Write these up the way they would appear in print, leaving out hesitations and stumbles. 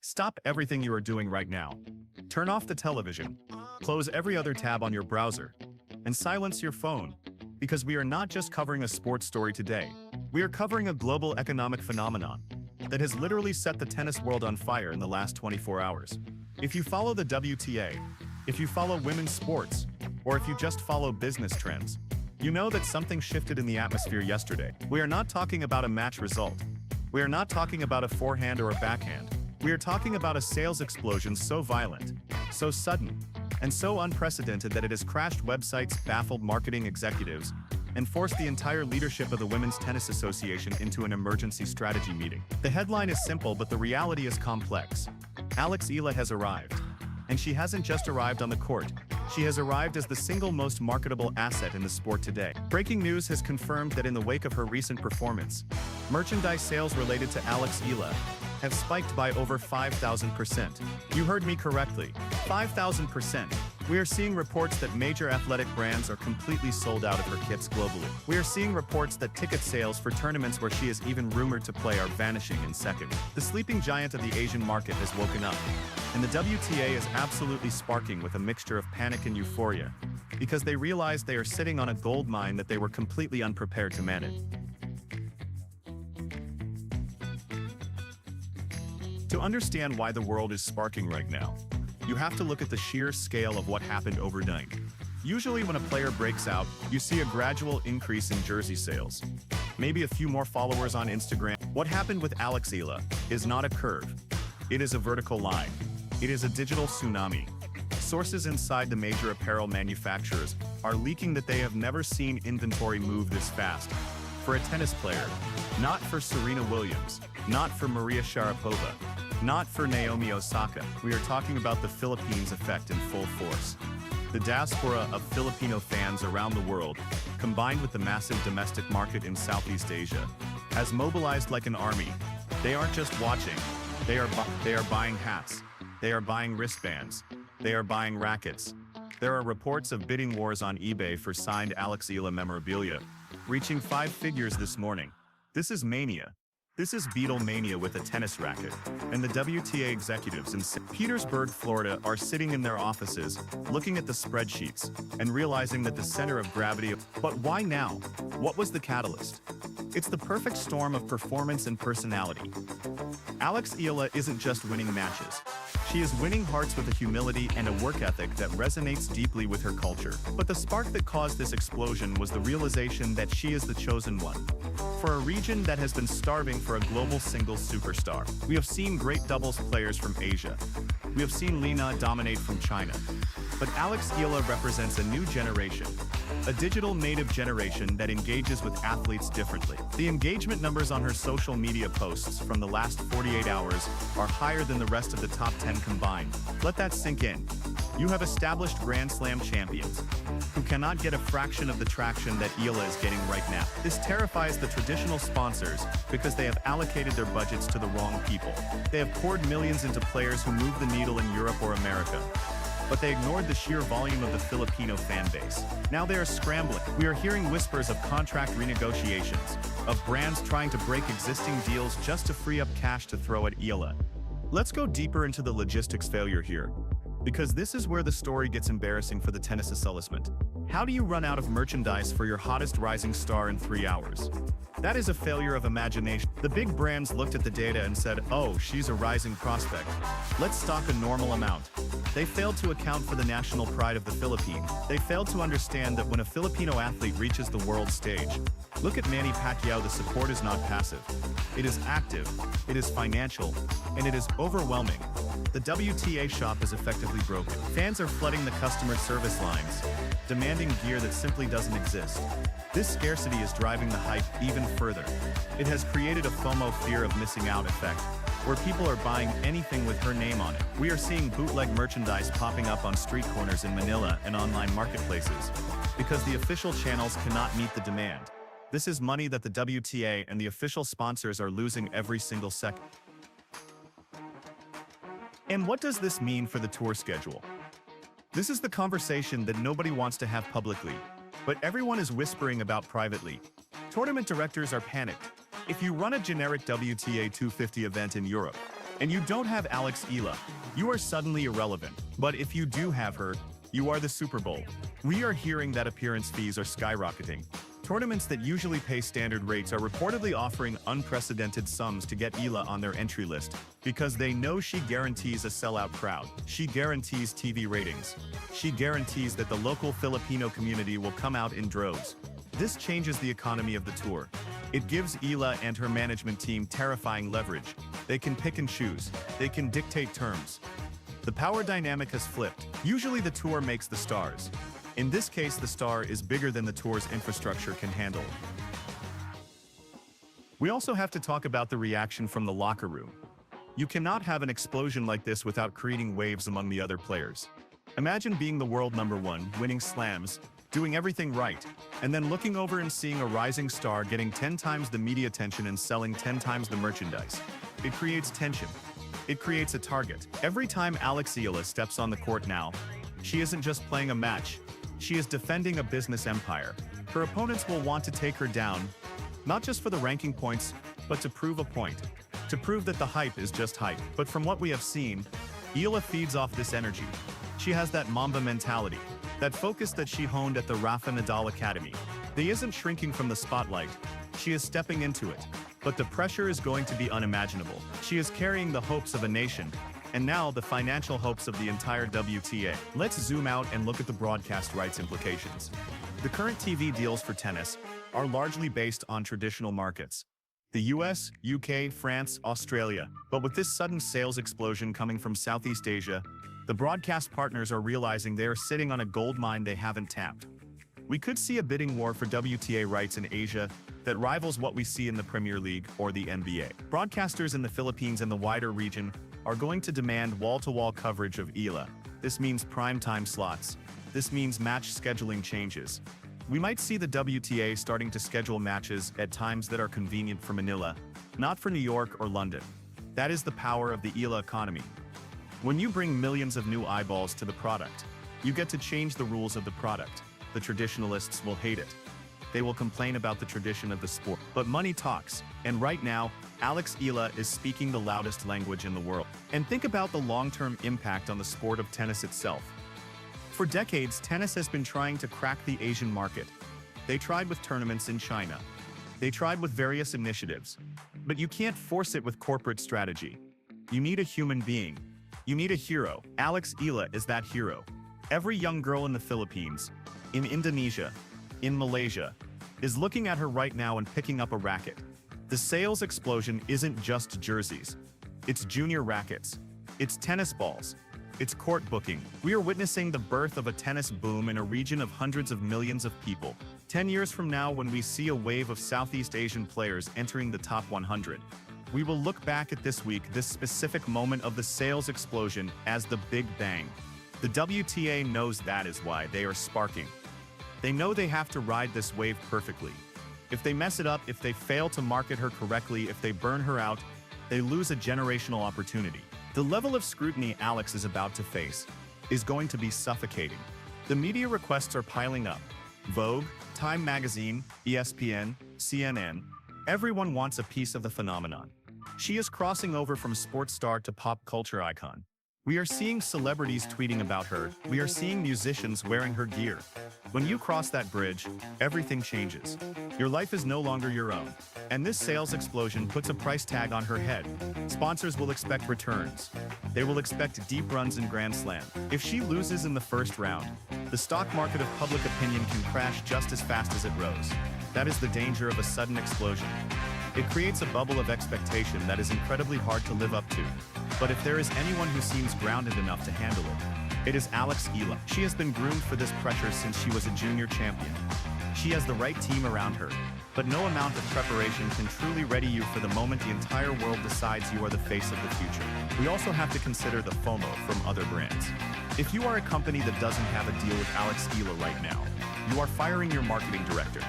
Stop everything you are doing right now. Turn off the television, close every other tab on your browser, and silence your phone. Because we are not just covering a sports story today. We are covering a global economic phenomenon that has literally set the tennis world on fire in the last 24 hours. If you follow the WTA, if you follow women's sports, or if you just follow business trends, you know that something shifted in the atmosphere yesterday. We are not talking about a match result. We are not talking about a forehand or a backhand. We are talking about a sales explosion so violent, so sudden, and so unprecedented that it has crashed websites, baffled marketing executives, and forced the entire leadership of the Women's Tennis Association into an emergency strategy meeting. The headline is simple, but the reality is complex. Eala has arrived. And she hasn't just arrived on the court. She has arrived as the single most marketable asset in the sport today. Breaking news has confirmed that in the wake of her recent performance, merchandise sales related to Eala have spiked by over 5,000%. You heard me correctly, 5,000%. We are seeing reports that major athletic brands are completely sold out of her kits globally. We are seeing reports that ticket sales for tournaments where she is even rumored to play are vanishing in seconds. The sleeping giant of the Asian market has woken up, and the WTA is absolutely sparking with a mixture of panic and euphoria, because they realize they are sitting on a gold mine that they were completely unprepared to manage. To understand why the world is sparking right now, you have to look at the sheer scale of what happened overnight. Usually when a player breaks out, you see a gradual increase in jersey sales. Maybe a few more followers on Instagram. What happened with Eala is not a curve. It is a vertical line. It is a digital tsunami. Sources inside the major apparel manufacturers are leaking that they have never seen inventory move this fast. For a tennis player, not for Serena Williams, not for Maria Sharapova, not for Naomi Osaka. We are talking about the Philippines effect in full force. The diaspora of Filipino fans around the world, combined with the massive domestic market in Southeast Asia, has mobilized like an army. They aren't just watching. They are buying hats. They are buying wristbands. They are buying rackets. There are reports of bidding wars on eBay for signed Eala memorabilia, reaching 5 figures this morning. This is mania. This is Beatlemania with a tennis racket, and the WTA executives in St. Petersburg, Florida are sitting in their offices, looking at the spreadsheets, and realizing that the center of gravity. But why now? What was the catalyst? It's the perfect storm of performance and personality. Eala isn't just winning matches. She is winning hearts with a humility and a work ethic that resonates deeply with her culture. But the spark that caused this explosion was the realization that she is the chosen one. For a region that has been starving for a global singles superstar, we have seen great doubles players from Asia. We have seen Lena dominate from China. But Eala represents a new generation, a digital native generation that engages with athletes differently. The engagement numbers on her social media posts from the last 48 hours are higher than the rest of the top 10 combined. Let that sink in. You have established Grand Slam champions who cannot get a fraction of the traction that Eala is getting right now. This terrifies the traditional sponsors because they have allocated their budgets to the wrong people. They have poured millions into players who move the needle in Europe or America, but they ignored the sheer volume of the Filipino fan base. Now they are scrambling. We are hearing whispers of contract renegotiations, of brands trying to break existing deals just to free up cash to throw at Eala. Let's go deeper into the logistics failure here, because this is where the story gets embarrassing for the tennis establishment. How do you run out of merchandise for your hottest rising star in 3 hours? That is a failure of imagination. The big brands looked at the data and said, oh, she's a rising prospect. Let's stock a normal amount. They failed to account for the national pride of the Philippines. They failed to understand that when a Filipino athlete reaches the world stage, look at Manny Pacquiao, the support is not passive. It is active, it is financial, and it is overwhelming. The WTA shop is effectively broken. Fans are flooding the customer service lines, demanding gear that simply doesn't exist. This scarcity is driving the hype even further. It has created a FOMO, fear of missing out effect, where people are buying anything with her name on it. We are seeing bootleg merchandise popping up on street corners in Manila and online marketplaces, because the official channels cannot meet the demand. This is money that the WTA and the official sponsors are losing every single second. And what does this mean for the tour schedule? This is the conversation that nobody wants to have publicly, but everyone is whispering about privately. Tournament directors are panicked. If you run a generic WTA 250 event in Europe, and you don't have Eala, you are suddenly irrelevant. But if you do have her, you are the Super Bowl. We are hearing that appearance fees are skyrocketing. Tournaments that usually pay standard rates are reportedly offering unprecedented sums to get Eala on their entry list because they know she guarantees a sellout crowd. She guarantees TV ratings. She guarantees that the local Filipino community will come out in droves. This changes the economy of the tour. It gives Eala and her management team terrifying leverage. They can pick and choose. They can dictate terms. The power dynamic has flipped. Usually the tour makes the stars. In this case, the star is bigger than the tour's infrastructure can handle. We also have to talk about the reaction from the locker room. You cannot have an explosion like this without creating waves among the other players. Imagine being the world #1, winning slams, doing everything right, and then looking over and seeing a rising star getting 10 times the media attention and selling 10 times the merchandise. It creates tension. It creates a target. Every time Eala steps on the court now, she isn't just playing a match. She is defending a business empire. Her opponents will want to take her down, not just for the ranking points, but to prove a point. To prove that the hype is just hype. But from what we have seen, Eala feeds off this energy. She has that Mamba mentality, that focus that she honed at the Rafa Nadal Academy. They isn't shrinking from the spotlight. She is stepping into it. But the pressure is going to be unimaginable. She is carrying the hopes of a nation, and now the financial hopes of the entire WTA. Let's zoom out and look at the broadcast rights implications. The current TV deals for tennis are largely based on traditional markets. The US, UK, France, Australia. But with this sudden sales explosion coming from Southeast Asia, the broadcast partners are realizing they are sitting on a gold mine they haven't tapped. We could see a bidding war for WTA rights in Asia that rivals what we see in the Premier League or the NBA. Broadcasters in the Philippines and the wider region are going to demand wall-to-wall coverage of Eala. This means prime-time slots. This means match scheduling changes. We might see the WTA starting to schedule matches at times that are convenient for Manila, not for New York or London. That is the power of the Eala economy. When you bring millions of new eyeballs to the product, you get to change the rules of the product. The traditionalists will hate it. They will complain about the tradition of the sport. But money talks, and right now, Eala is speaking the loudest language in the world. And think about the long-term impact on the sport of tennis itself. For decades, tennis has been trying to crack the Asian market. They tried with tournaments in China. They tried with various initiatives. But you can't force it with corporate strategy. You need a human being. You need a hero. Eala is that hero. Every young girl in the Philippines, in Indonesia, in Malaysia, is looking at her right now and picking up a racket. The sales explosion isn't just jerseys. It's junior rackets. It's tennis balls. It's court booking. We are witnessing the birth of a tennis boom in a region of hundreds of millions of people. 10 years from now, when we see a wave of Southeast Asian players entering the top 100, we will look back at this week, this specific moment of the sales explosion, as the Big Bang. The WTA knows that is why they are sparking. They know they have to ride this wave perfectly. If they mess it up, if they fail to market her correctly, if they burn her out, they lose a generational opportunity. The level of scrutiny Alex is about to face is going to be suffocating. The media requests are piling up. Vogue, Time Magazine, ESPN, CNN, everyone wants a piece of the phenomenon. She is crossing over from sports star to pop culture icon. We are seeing celebrities tweeting about her. We are seeing musicians wearing her gear. When you cross that bridge, everything changes. Your life is no longer your own. And this sales explosion puts a price tag on her head. Sponsors will expect returns. They will expect deep runs in Grand Slam. If she loses in the first round, the stock market of public opinion can crash just as fast as it rose. That is the danger of a sudden explosion. It creates a bubble of expectation that is incredibly hard to live up to. But if there is anyone who seems grounded enough to handle it, it is Eala. She has been groomed for this pressure since she was a junior champion. She has the right team around her, but no amount of preparation can truly ready you for the moment the entire world decides you are the face of the future. We also have to consider the FOMO from other brands. If you are a company that doesn't have a deal with Eala right now, you are firing your marketing director.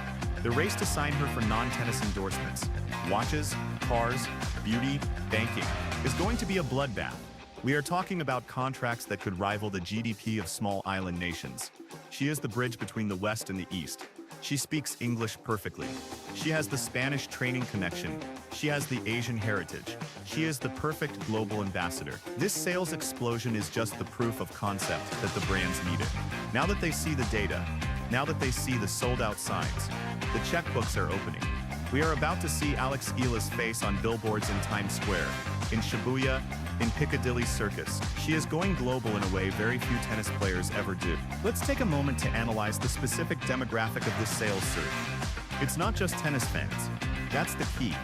The race to sign her for non-tennis endorsements, watches, cars, beauty, banking, is going to be a bloodbath. We are talking about contracts that could rival the GDP of small island nations. She is the bridge between the West and the East. She speaks English perfectly. She has the Spanish training connection, She has the Asian heritage. She is the perfect global ambassador. This sales explosion is just the proof of concept that the brands needed. Now that they see the data, now that they see the sold-out signs, the checkbooks are opening. We are about to see Alex Eala's face on billboards in Times Square, in Shibuya, in Piccadilly Circus. She is going global in a way very few tennis players ever do. Let's take a moment to analyze the specific demographic of this sales surge. It's not just tennis fans. That's the key.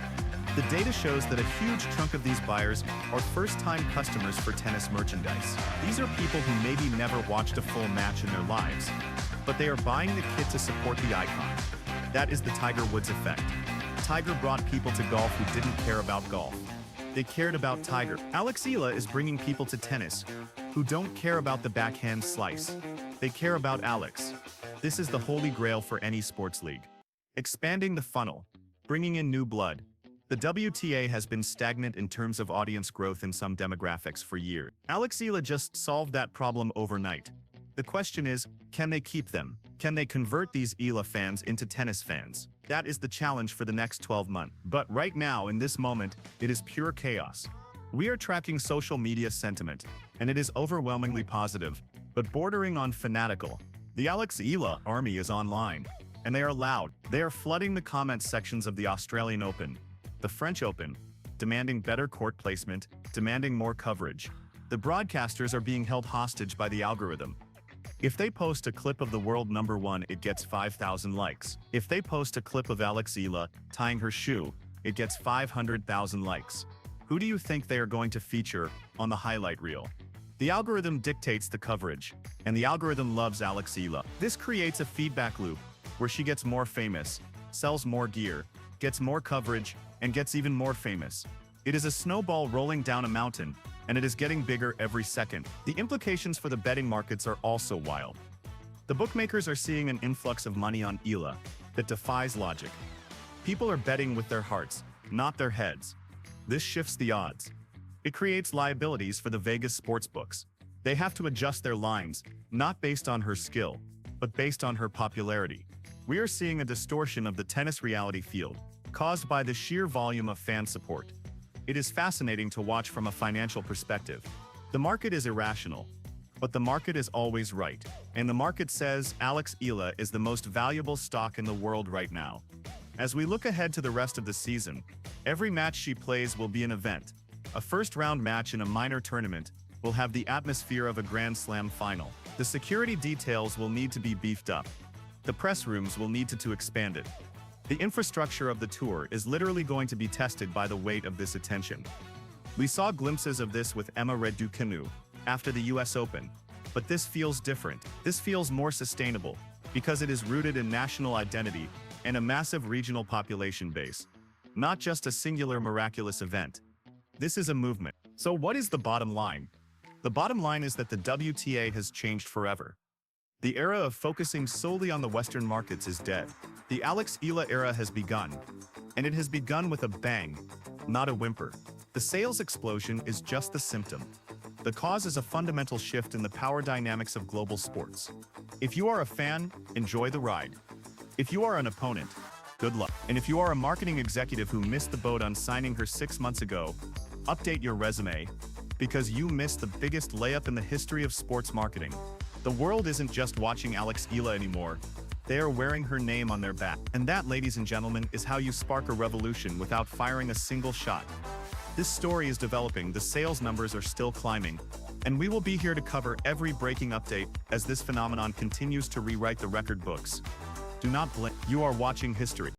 The data shows that a huge chunk of these buyers are first-time customers for tennis merchandise. These are people who maybe never watched a full match in their lives, but they are buying the kit to support the icon. That is the Tiger Woods effect. Tiger brought people to golf who didn't care about golf. They cared about Tiger. Alex Eala is bringing people to tennis who don't care about the backhand slice. They care about Alex. This is the holy grail for any sports league. Expanding the funnel, bringing in new blood. The WTA has been stagnant in terms of audience growth in some demographics for years. Alex Eala just solved that problem overnight. The question is, can they keep them? Can they convert these Eala fans into tennis fans? That is the challenge for the next 12 months. But right now, in this moment, it is pure chaos. We are tracking social media sentiment, and it is overwhelmingly positive, but bordering on fanatical. The Alex Eala army is online, and they are loud. They are flooding the comments sections of the Australian Open, the French Open, demanding better court placement, demanding more coverage. The broadcasters are being held hostage by the algorithm. If they post a clip of the world number one, it gets 5,000 likes. If they post a clip of Alex Eala tying her shoe, it gets 500,000 likes. Who do you think they are going to feature on the highlight reel? The algorithm dictates the coverage, and the algorithm loves Alex Eala. This creates a feedback loop where she gets more famous, sells more gear, gets more coverage, and gets even more famous. It is a snowball rolling down a mountain, and it is getting bigger every second. The implications for the betting markets are also wild. The bookmakers are seeing an influx of money on Eala that defies logic. People are betting with their hearts, not their heads. This shifts the odds. It creates liabilities for the Vegas sportsbooks. They have to adjust their lines, not based on her skill, but based on her popularity. We are seeing a distortion of the tennis reality field, caused by the sheer volume of fan support. It is fascinating to watch from a financial perspective. The market is irrational, but the market is always right. And the market says Alex Eala is the most valuable stock in the world right now. As we look ahead to the rest of the season, every match she plays will be an event. A first-round match in a minor tournament will have the atmosphere of a Grand Slam final. The security details will need to be beefed up. The press rooms will need to expand it. The infrastructure of the tour is literally going to be tested by the weight of this attention. We saw glimpses of this with Emma Raducanu after the US Open, but this feels different. This feels more sustainable because it is rooted in national identity and a massive regional population base, not just a singular miraculous event. This is a movement. So what is the bottom line? The bottom line is that the WTA has changed forever. The era of focusing solely on the Western markets is dead. The Alex Eala era has begun, and it has begun with a bang, not a whimper. The sales explosion is just the symptom. The cause is a fundamental shift in the power dynamics of global sports. If you are a fan, enjoy the ride. If you are an opponent, good luck. And if you are a marketing executive who missed the boat on signing her 6 months ago, update your resume, because you missed the biggest layup in the history of sports marketing. The world isn't just watching Alex Eala anymore. They are wearing her name on their back. And that, ladies and gentlemen, is how you spark a revolution without firing a single shot. This story is developing, the sales numbers are still climbing, and we will be here to cover every breaking update as this phenomenon continues to rewrite the record books. Do not blink. You are watching history.